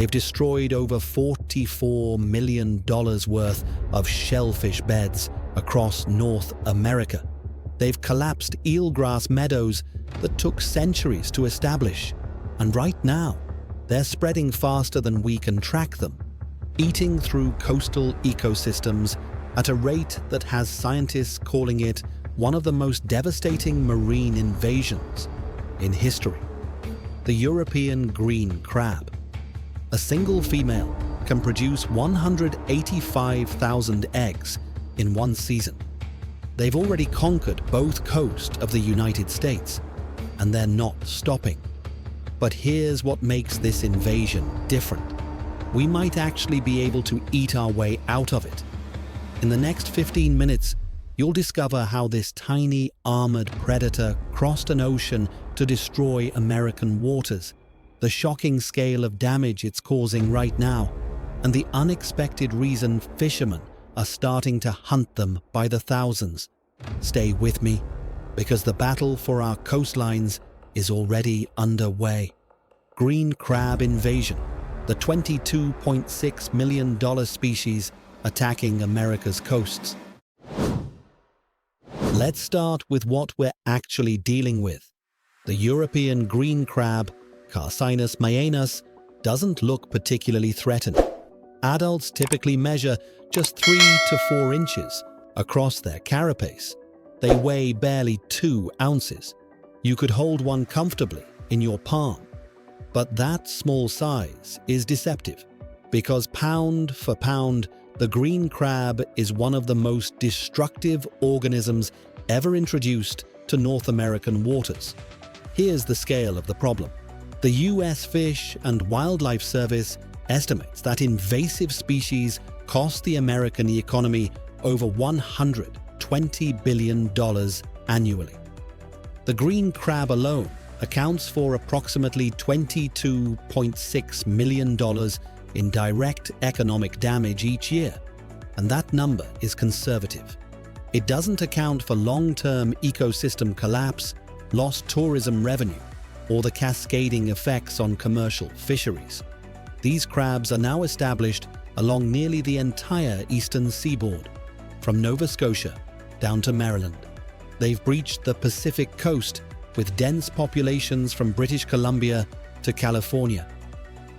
They've destroyed over $44 million worth of shellfish beds across North America. They've collapsed eelgrass meadows that took centuries to establish. And right now, they're spreading faster than we can track them, eating through coastal ecosystems at a rate that has scientists calling it one of the most devastating marine invasions in history. The European green crab. A single female can produce 185,000 eggs in one season. They've already conquered both coasts of the United States, and they're not stopping. But here's what makes this invasion different. We might actually be able to eat our way out of it. In the next 15 minutes, you'll discover how this tiny armored predator crossed an ocean to destroy American waters, the shocking scale of damage it's causing right now, and the unexpected reason fishermen are starting to hunt them by the thousands. Stay with me, because the battle for our coastlines is already underway. Green crab invasion, the $22.6 million species attacking America's coasts. Let's start with what we're actually dealing with. The European green crab, Carcinus mayanus, doesn't look particularly threatening. Adults typically measure just 3 to 4 inches across their carapace. They weigh barely 2 ounces. You could hold one comfortably in your palm. But that small size is deceptive, because pound for pound, the green crab is one of the most destructive organisms ever introduced to North American waters. Here's the scale of the problem. The U.S. Fish and Wildlife Service estimates that invasive species cost the American economy over $120 billion annually. The green crab alone accounts for approximately $22.6 million in direct economic damage each year, and that number is conservative. It doesn't account for long-term ecosystem collapse, lost tourism revenue, or the cascading effects on commercial fisheries. These crabs are now established along nearly the entire eastern seaboard, from Nova Scotia down to Maryland. They've breached the Pacific coast with dense populations from British Columbia to California.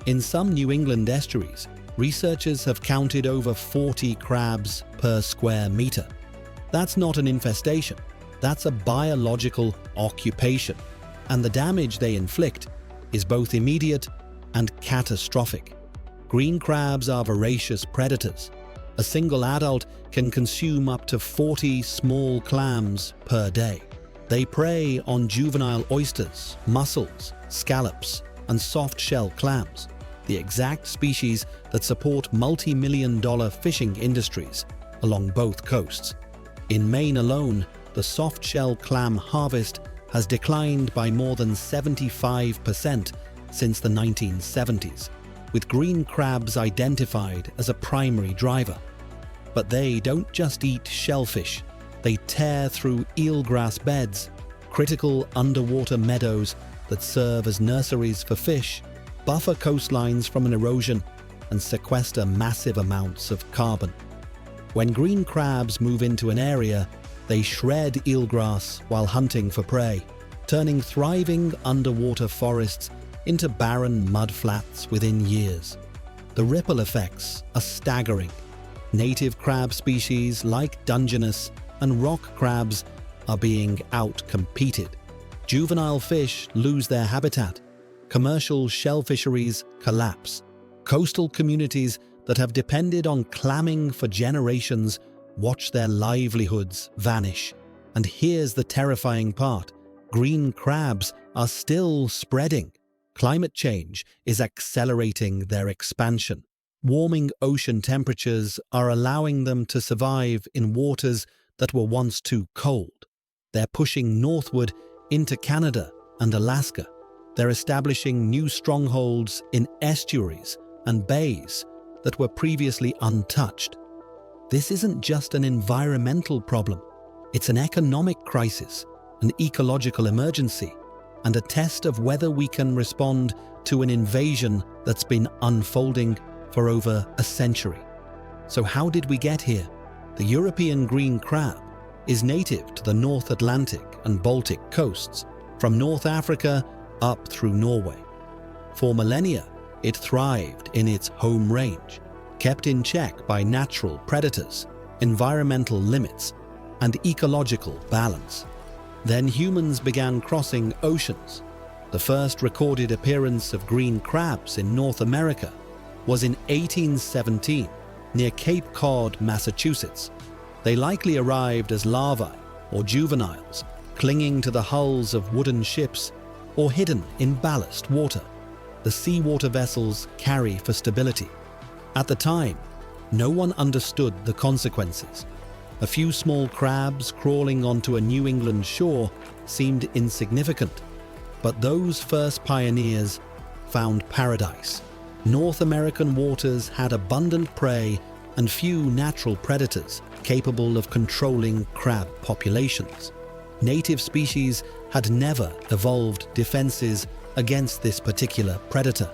In some New England estuaries, researchers have counted over 40 crabs per square meter. That's not an infestation, that's a biological occupation, and the damage they inflict is both immediate and catastrophic. Green crabs are voracious predators. A single adult can consume up to 40 small clams per day. They prey on juvenile oysters, mussels, scallops, and soft-shell clams, the exact species that support multi-million-dollar fishing industries along both coasts. In Maine alone, the soft-shell clam harvest has declined by more than 75% since the 1970s, with green crabs identified as a primary driver. But they don't just eat shellfish, they tear through eelgrass beds, critical underwater meadows that serve as nurseries for fish, buffer coastlines from an erosion, and sequester massive amounts of carbon. When green crabs move into an area, they shred eelgrass while hunting for prey, turning thriving underwater forests into barren mudflats within years. The ripple effects are staggering. Native crab species like Dungeness and rock crabs are being out-competed. Juvenile fish lose their habitat. Commercial shell fisheries collapse. Coastal communities that have depended on clamming for generations watch their livelihoods vanish. And here's the terrifying part. Green crabs are still spreading. Climate change is accelerating their expansion. Warming ocean temperatures are allowing them to survive in waters that were once too cold. They're pushing northward into Canada and Alaska. They're establishing new strongholds in estuaries and bays that were previously untouched. This isn't just an environmental problem. It's an economic crisis, an ecological emergency, and a test of whether we can respond to an invasion that's been unfolding for over a century. So how did we get here? The European green crab is native to the North Atlantic and Baltic coasts, from North Africa up through Norway. For millennia, it thrived in its home range, kept in check by natural predators, environmental limits, and ecological balance. Then humans began crossing oceans. The first recorded appearance of green crabs in North America was in 1817 near Cape Cod, Massachusetts. They likely arrived as larvae or juveniles, clinging to the hulls of wooden ships or hidden in ballast water. The seawater vessels carry for stability. At the time, no one understood the consequences. A few small crabs crawling onto a New England shore seemed insignificant, but those first pioneers found paradise. North American waters had abundant prey and few natural predators capable of controlling crab populations. Native species had never evolved defenses against this particular predator.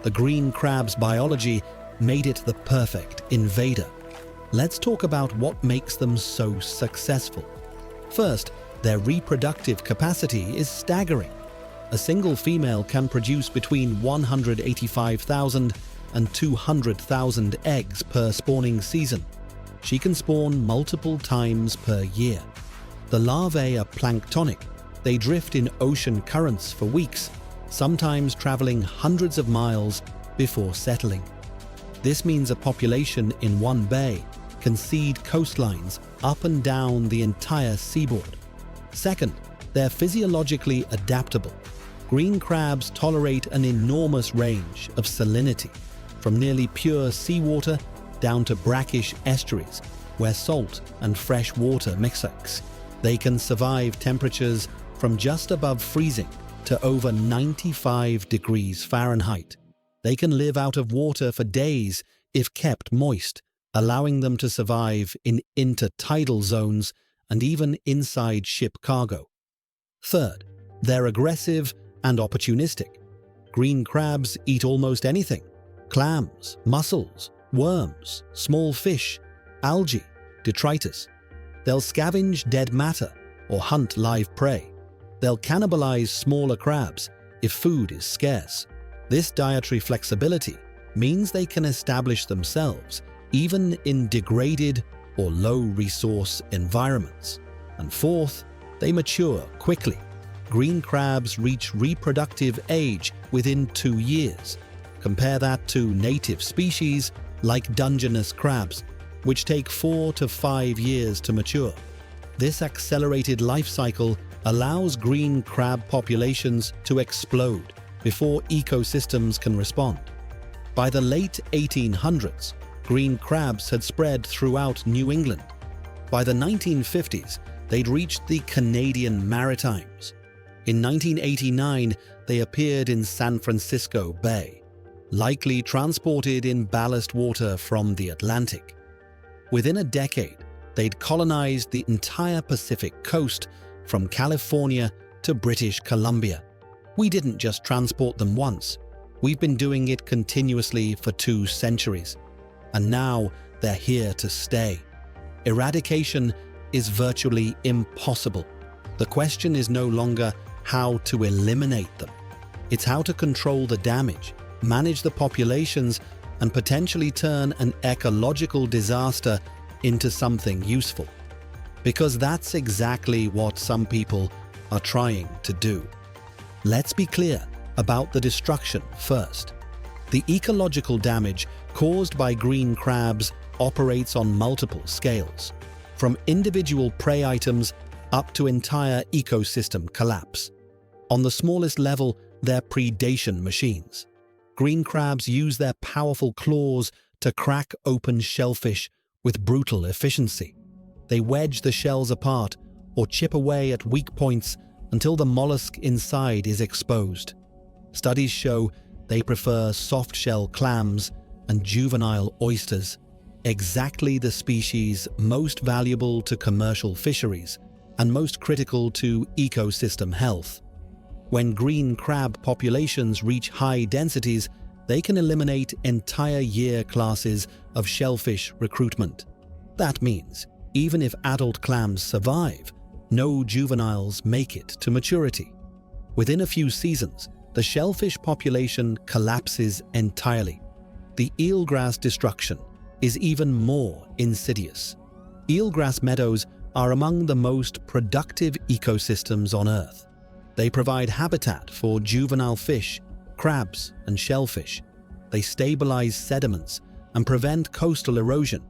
The green crab's biology made it the perfect invader. Let's talk about what makes them so successful. First, their reproductive capacity is staggering. A single female can produce between 185,000 and 200,000 eggs per spawning season. She can spawn multiple times per year. The larvae are planktonic. They drift in ocean currents for weeks, sometimes traveling hundreds of miles before settling. This means a population in one bay can seed coastlines up and down the entire seaboard. Second, they're physiologically adaptable. Green crabs tolerate an enormous range of salinity, from nearly pure seawater down to brackish estuaries where salt and fresh water mix. They can survive temperatures from just above freezing to over 95 degrees Fahrenheit. They can live out of water for days if kept moist, allowing them to survive in intertidal zones and even inside ship cargo. Third, they're aggressive and opportunistic. Green crabs eat almost anything: clams, mussels, worms, small fish, algae, detritus. They'll scavenge dead matter or hunt live prey. They'll cannibalize smaller crabs if food is scarce. This dietary flexibility means they can establish themselves even in degraded or low-resource environments. And fourth, they mature quickly. Green crabs reach reproductive age within 2 years. Compare that to native species like Dungeness crabs, which take 4 to 5 years to mature. This accelerated life cycle allows green crab populations to explode before ecosystems can respond. By the late 1800s, green crabs had spread throughout New England. By the 1950s, they'd reached the Canadian Maritimes. In 1989, they appeared in San Francisco Bay, likely transported in ballast water from the Atlantic. Within a decade, they'd colonized the entire Pacific coast from California to British Columbia. We didn't just transport them once. We've been doing it continuously for 2 centuries. And now they're here to stay. Eradication is virtually impossible. The question is no longer how to eliminate them. It's how to control the damage, manage the populations, and potentially turn an ecological disaster into something useful. Because that's exactly what some people are trying to do. Let's be clear about the destruction first. The ecological damage caused by green crabs operates on multiple scales, from individual prey items up to entire ecosystem collapse. On the smallest level, they're predation machines. Green crabs use their powerful claws to crack open shellfish with brutal efficiency. They wedge the shells apart or chip away at weak points until the mollusk inside is exposed. Studies show they prefer soft-shell clams and juvenile oysters, exactly the species most valuable to commercial fisheries and most critical to ecosystem health. When green crab populations reach high densities, they can eliminate entire year classes of shellfish recruitment. That means, even if adult clams survive, no juveniles make it to maturity. Within a few seasons, the shellfish population collapses entirely. The eelgrass destruction is even more insidious. Eelgrass meadows are among the most productive ecosystems on Earth. They provide habitat for juvenile fish, crabs, and shellfish. They stabilize sediments and prevent coastal erosion.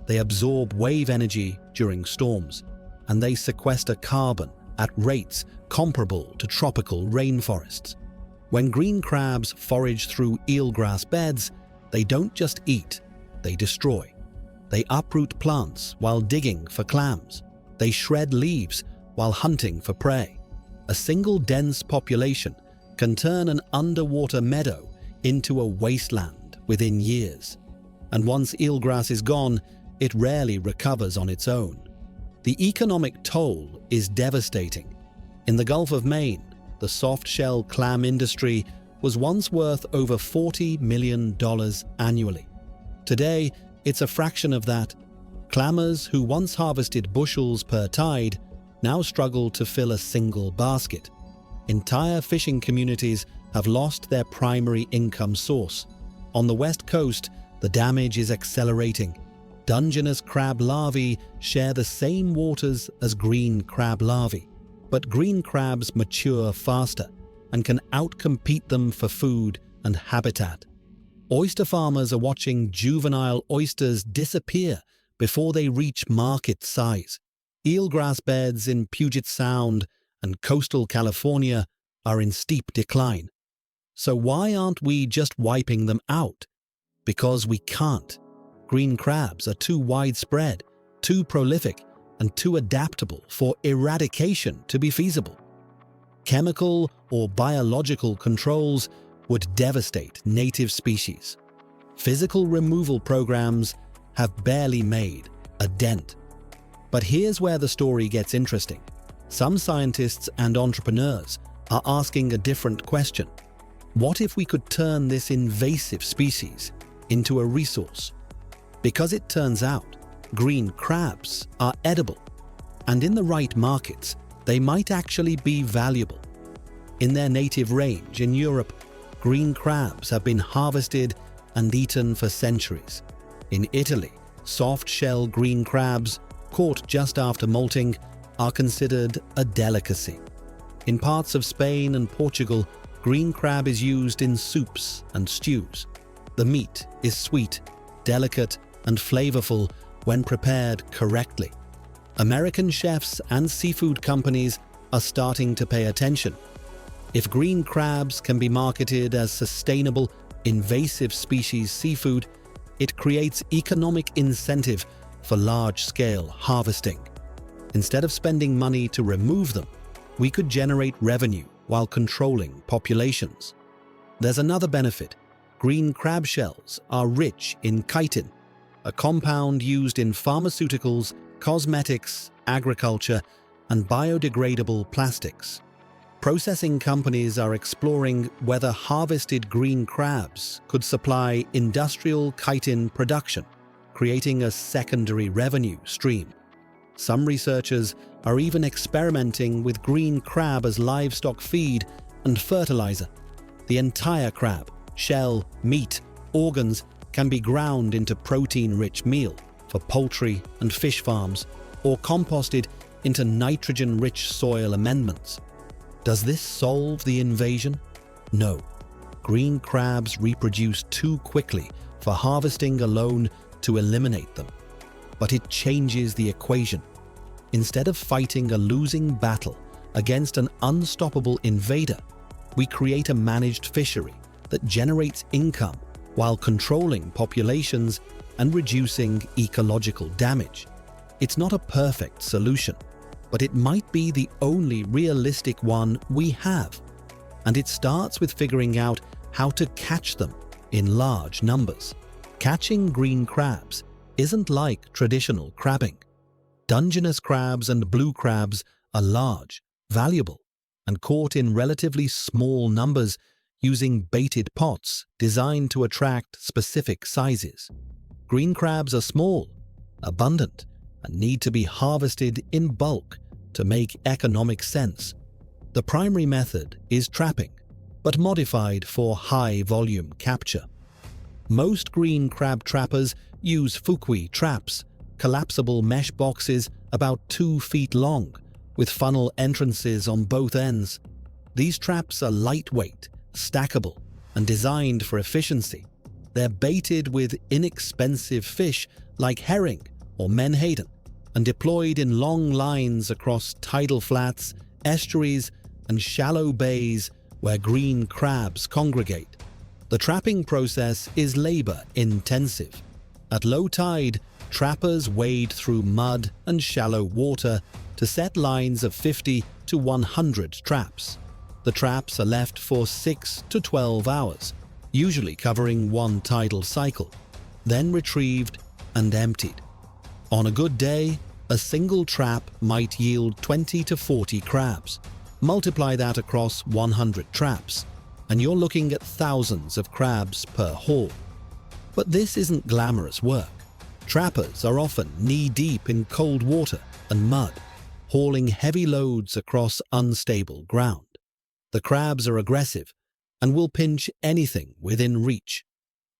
They absorb wave energy during storms, and they sequester carbon at rates comparable to tropical rainforests. When green crabs forage through eelgrass beds, they don't just eat, they destroy. They uproot plants while digging for clams. They shred leaves while hunting for prey. A single dense population can turn an underwater meadow into a wasteland within years. And once eelgrass is gone, it rarely recovers on its own. The economic toll is devastating. In the Gulf of Maine, the soft-shell clam industry was once worth over $40 million annually. Today, it's a fraction of that. Clammers who once harvested bushels per tide now struggle to fill a single basket. Entire fishing communities have lost their primary income source. On the west coast, the damage is accelerating. Dungeness crab larvae share the same waters as green crab larvae, but green crabs mature faster and can outcompete them for food and habitat. Oyster farmers are watching juvenile oysters disappear before they reach market size. Eelgrass beds in Puget Sound and coastal California are in steep decline. So why aren't we just wiping them out? Because we can't. Green crabs are too widespread, too prolific, and too adaptable for eradication to be feasible. Chemical or biological controls would devastate native species. Physical removal programs have barely made a dent. But here's where the story gets interesting. Some scientists and entrepreneurs are asking a different question. What if we could turn this invasive species into a resource? Because it turns out, green crabs are edible, and in the right markets, they might actually be valuable. In their native range in Europe, green crabs have been harvested and eaten for centuries. In Italy, soft-shell green crabs, caught just after molting, are considered a delicacy. In parts of Spain and Portugal, green crab is used in soups and stews. The meat is sweet, delicate, and flavorful when prepared correctly. American chefs and seafood companies are starting to pay attention. If green crabs can be marketed as sustainable, invasive species seafood, it creates economic incentive for large-scale harvesting. Instead of spending money to remove them, we could generate revenue while controlling populations. There's another benefit. Green crab shells are rich in chitin, a compound used in pharmaceuticals, cosmetics, agriculture, and biodegradable plastics. Processing companies are exploring whether harvested green crabs could supply industrial chitin production, creating a secondary revenue stream. Some researchers are even experimenting with green crab as livestock feed and fertilizer. The entire crab, shell, meat, organs can be ground into protein-rich meal for poultry and fish farms, or composted into nitrogen-rich soil amendments. Does this solve the invasion? No. Green crabs reproduce too quickly for harvesting alone to eliminate them. But it changes the equation. Instead of fighting a losing battle against an unstoppable invader, we create a managed fishery that generates income while controlling populations and reducing ecological damage. It's not a perfect solution, but it might be the only realistic one we have. And it starts with figuring out how to catch them in large numbers. Catching green crabs isn't like traditional crabbing. Dungeness crabs and blue crabs are large, valuable, and caught in relatively small numbers using baited pots designed to attract specific sizes. Green crabs are small, abundant, and need to be harvested in bulk to make economic sense. The primary method is trapping, but modified for high-volume capture. Most green crab trappers use fukui traps, collapsible mesh boxes about 2 feet long, with funnel entrances on both ends. These traps are lightweight, stackable, and designed for efficiency. They're baited with inexpensive fish like herring or menhaden and deployed in long lines across tidal flats, estuaries, and shallow bays where green crabs congregate. The trapping process is labor-intensive. At low tide, trappers wade through mud and shallow water to set lines of 50 to 100 traps. The traps are left for 6 to 12 hours, usually covering one tidal cycle, then retrieved and emptied. On a good day, a single trap might yield 20 to 40 crabs. Multiply that across 100 traps, and you're looking at thousands of crabs per haul. But this isn't glamorous work. Trappers are often knee-deep in cold water and mud, hauling heavy loads across unstable ground. The crabs are aggressive and will pinch anything within reach.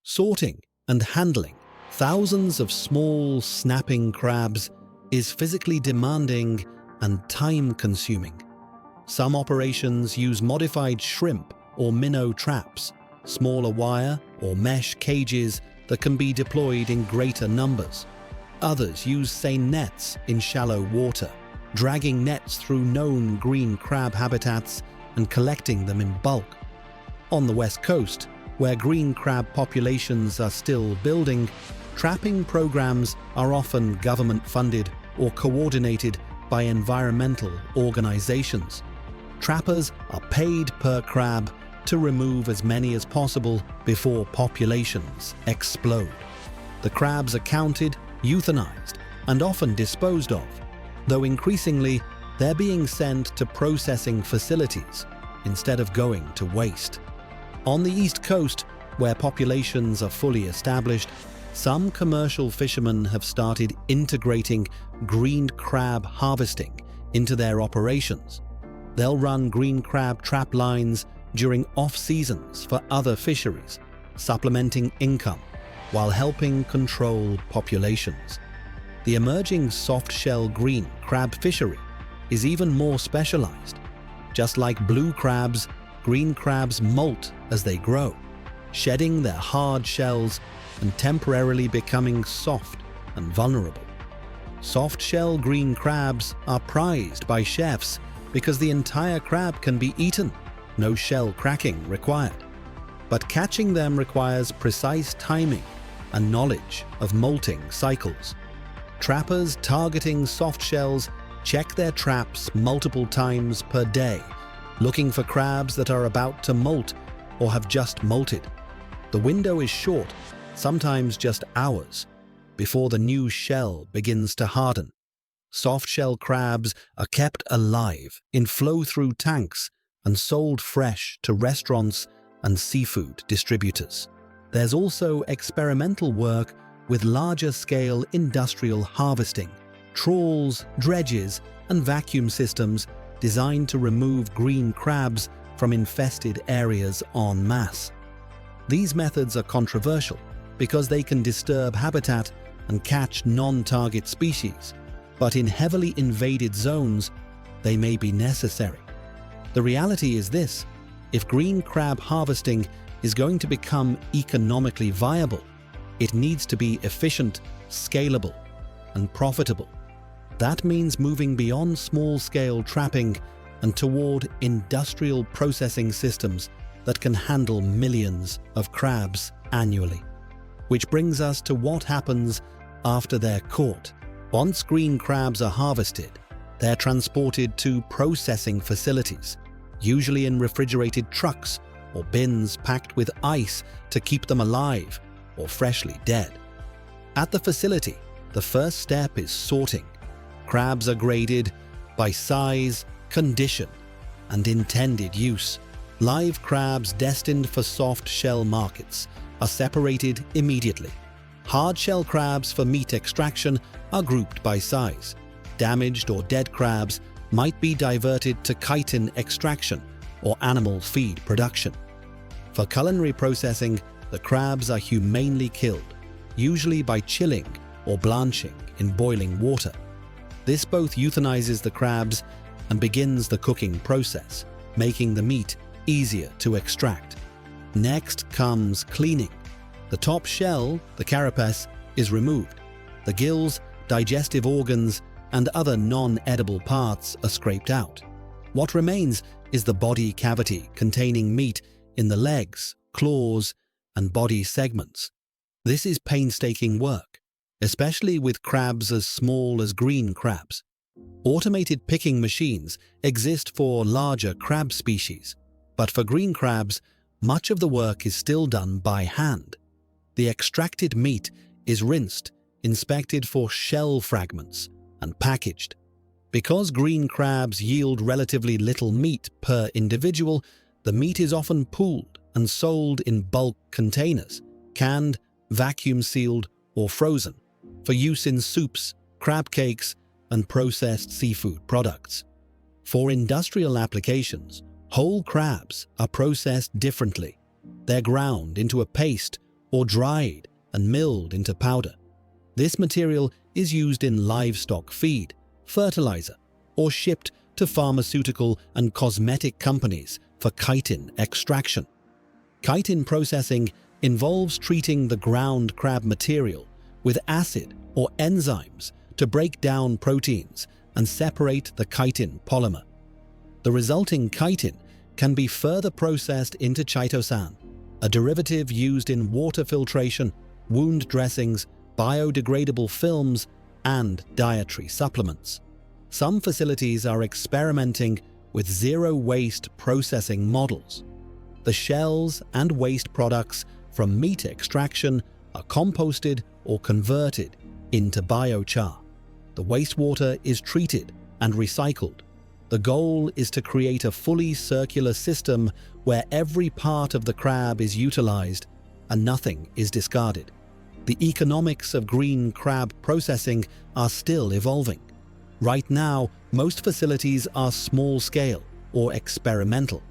Sorting and handling thousands of small, snapping crabs is physically demanding and time-consuming. Some operations use modified shrimp or minnow traps, smaller wire or mesh cages that can be deployed in greater numbers. Others use seine nets in shallow water, dragging nets through known green crab habitats and collecting them in bulk. On the west coast, where green crab populations are still building, trapping programs are often government-funded or coordinated by environmental organizations. Trappers are paid per crab to remove as many as possible before populations explode. The crabs are counted, euthanized, and often disposed of, though increasingly they're being sent to processing facilities instead of going to waste. On the east coast, where populations are fully established, some commercial fishermen have started integrating green crab harvesting into their operations. They'll run green crab trap lines during off-seasons for other fisheries, supplementing income while helping control populations. The emerging soft-shell green crab fishery is even more specialized. Just like blue crabs, green crabs molt as they grow, shedding their hard shells and temporarily becoming soft and vulnerable. Soft-shell green crabs are prized by chefs because the entire crab can be eaten, no shell cracking required. But catching them requires precise timing and knowledge of molting cycles. Trappers targeting soft shells check their traps multiple times per day, looking for crabs that are about to molt or have just molted. The window is short, sometimes just hours, before the new shell begins to harden. Soft-shell crabs are kept alive in flow-through tanks and sold fresh to restaurants and seafood distributors. There's also experimental work with larger-scale industrial harvesting, trawls, dredges, and vacuum systems designed to remove green crabs from infested areas en masse. These methods are controversial because they can disturb habitat and catch non-target species, but in heavily invaded zones, they may be necessary. The reality is this: if green crab harvesting is going to become economically viable, it needs to be efficient, scalable, and profitable. That means moving beyond small-scale trapping and toward industrial processing systems that can handle millions of crabs annually. Which brings us to what happens after they're caught. Once green crabs are harvested, they're transported to processing facilities, usually in refrigerated trucks or bins packed with ice to keep them alive or freshly dead. At the facility, the first step is sorting. Crabs are graded by size, condition, and intended use. Live crabs destined for soft shell markets are separated immediately. Hard-shell crabs for meat extraction are grouped by size. Damaged or dead crabs might be diverted to chitin extraction or animal feed production. For culinary processing, the crabs are humanely killed, usually by chilling or blanching in boiling water. This both euthanizes the crabs and begins the cooking process, making the meat easier to extract. Next comes cleaning. The top shell, the carapace, is removed. The gills, digestive organs, and other non-edible parts are scraped out. What remains is the body cavity containing meat in the legs, claws, and body segments. This is painstaking work, especially with crabs as small as green crabs. Automated picking machines exist for larger crab species, but for green crabs, much of the work is still done by hand. The extracted meat is rinsed, inspected for shell fragments, and packaged. Because green crabs yield relatively little meat per individual, the meat is often pooled and sold in bulk containers, canned, vacuum-sealed, or frozen, for use in soups, crab cakes, and processed seafood products. For industrial applications, whole crabs are processed differently. They're ground into a paste or dried and milled into powder. This material is used in livestock feed, fertilizer, or shipped to pharmaceutical and cosmetic companies for chitin extraction. Chitin processing involves treating the ground crab material with acid or enzymes to break down proteins and separate the chitin polymer. The resulting chitin can be further processed into chitosan, a derivative used in water filtration, wound dressings, biodegradable films, and dietary supplements. Some facilities are experimenting with zero-waste processing models. The shells and waste products from meat extraction are composted or converted into biochar. The wastewater is treated and recycled. The goal is to create a fully circular system where every part of the crab is utilized and nothing is discarded. The economics of green crab processing are still evolving. Right now, most facilities are small-scale or experimental,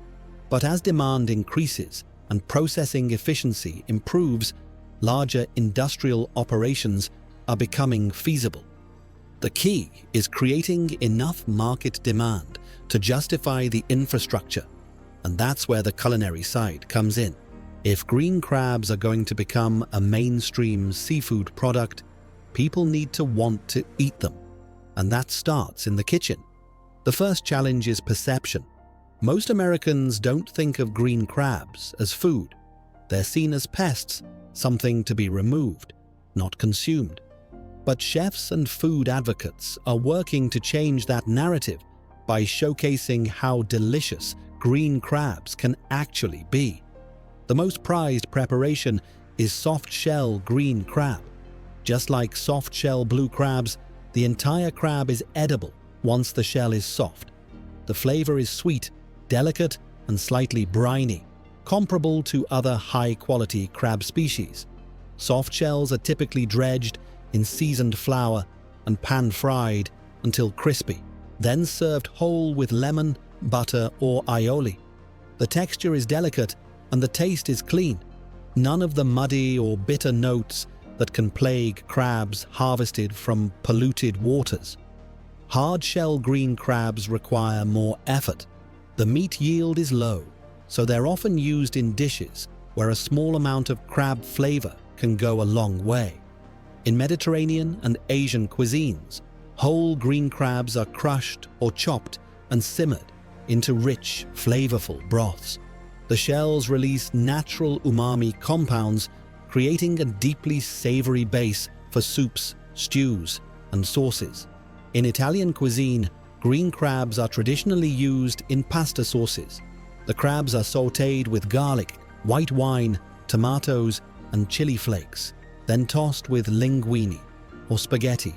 but as demand increases and processing efficiency improves, larger industrial operations are becoming feasible. The key is creating enough market demand to justify the infrastructure, and that's where the culinary side comes in. If green crabs are going to become a mainstream seafood product, people need to want to eat them, and that starts in the kitchen. The first challenge is perception. Most Americans don't think of green crabs as food. They're seen as pests, something to be removed, not consumed. But chefs and food advocates are working to change that narrative by showcasing how delicious green crabs can actually be. The most prized preparation is soft-shell green crab. Just like soft-shell blue crabs, the entire crab is edible once the shell is soft. The flavor is sweet, delicate, and slightly briny, comparable to other high-quality crab species. Soft shells are typically dredged in seasoned flour and pan-fried until crispy, then served whole with lemon, butter, or aioli. The texture is delicate and the taste is clean. None of the muddy or bitter notes that can plague crabs harvested from polluted waters. Hard-shell green crabs require more effort. The meat yield is low, so they're often used in dishes where a small amount of crab flavor can go a long way. In Mediterranean and Asian cuisines, whole green crabs are crushed or chopped and simmered into rich, flavorful broths. The shells release natural umami compounds, creating a deeply savory base for soups, stews, and sauces. In Italian cuisine, green crabs are traditionally used in pasta sauces. The crabs are sautéed with garlic, white wine, tomatoes, and chili flakes, then tossed with linguine or spaghetti.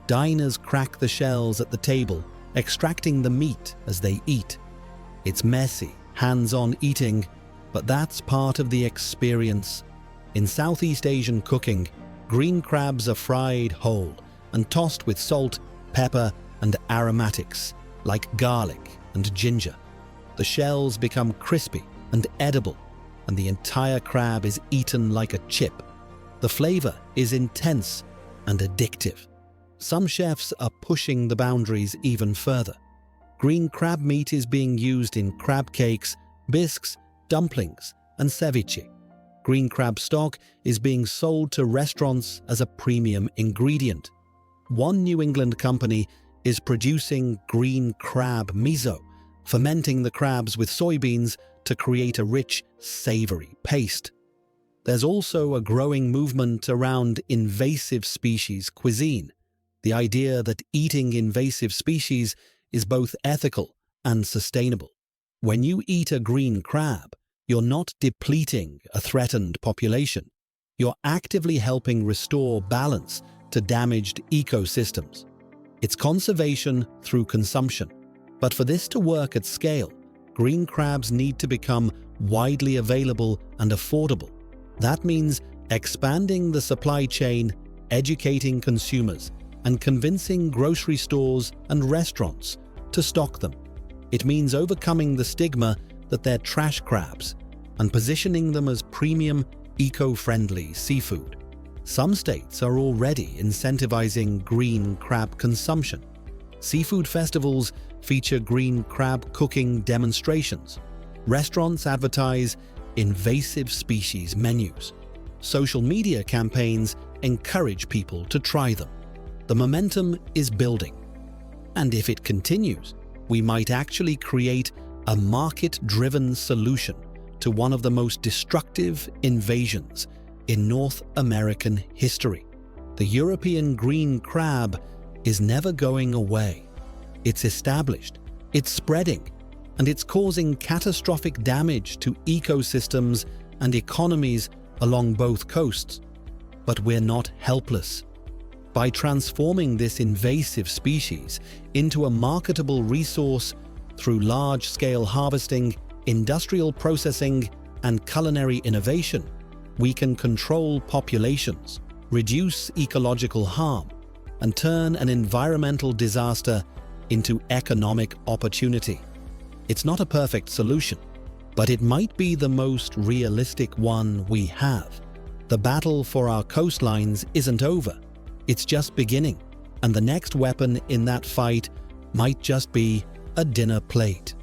Diners crack the shells at the table, extracting the meat as they eat. It's messy, hands-on eating, but that's part of the experience. In Southeast Asian cooking, green crabs are fried whole and tossed with salt, pepper, and aromatics like garlic and ginger. The shells become crispy and edible, and the entire crab is eaten like a chip. The flavor is intense and addictive. Some chefs are pushing the boundaries even further. Green crab meat is being used in crab cakes, bisques, dumplings, and ceviche. Green crab stock is being sold to restaurants as a premium ingredient. One New England company is producing green crab miso, fermenting the crabs with soybeans to create a rich, savory paste. There's also a growing movement around invasive species cuisine, the idea that eating invasive species is both ethical and sustainable. When you eat a green crab, you're not depleting a threatened population. You're actively helping restore balance to damaged ecosystems. It's conservation through consumption. But for this to work at scale, green crabs need to become widely available and affordable. That means expanding the supply chain, educating consumers, and convincing grocery stores and restaurants to stock them. It means overcoming the stigma that they're trash crabs and positioning them as premium, eco-friendly seafood. Some states are already incentivizing green crab consumption. Seafood festivals feature green crab cooking demonstrations. Restaurants advertise invasive species menus. Social media campaigns encourage people to try them. The momentum is building. And if it continues, we might actually create a market-driven solution to one of the most destructive invasions in North American history. The European green crab is never going away. It's established, it's spreading, and it's causing catastrophic damage to ecosystems and economies along both coasts. But we're not helpless. By transforming this invasive species into a marketable resource through large-scale harvesting, industrial processing, and culinary innovation, we can control populations, reduce ecological harm, and turn an environmental disaster into economic opportunity. It's not a perfect solution, but it might be the most realistic one we have. The battle for our coastlines isn't over. It's just beginning, and the next weapon in that fight might just be a dinner plate.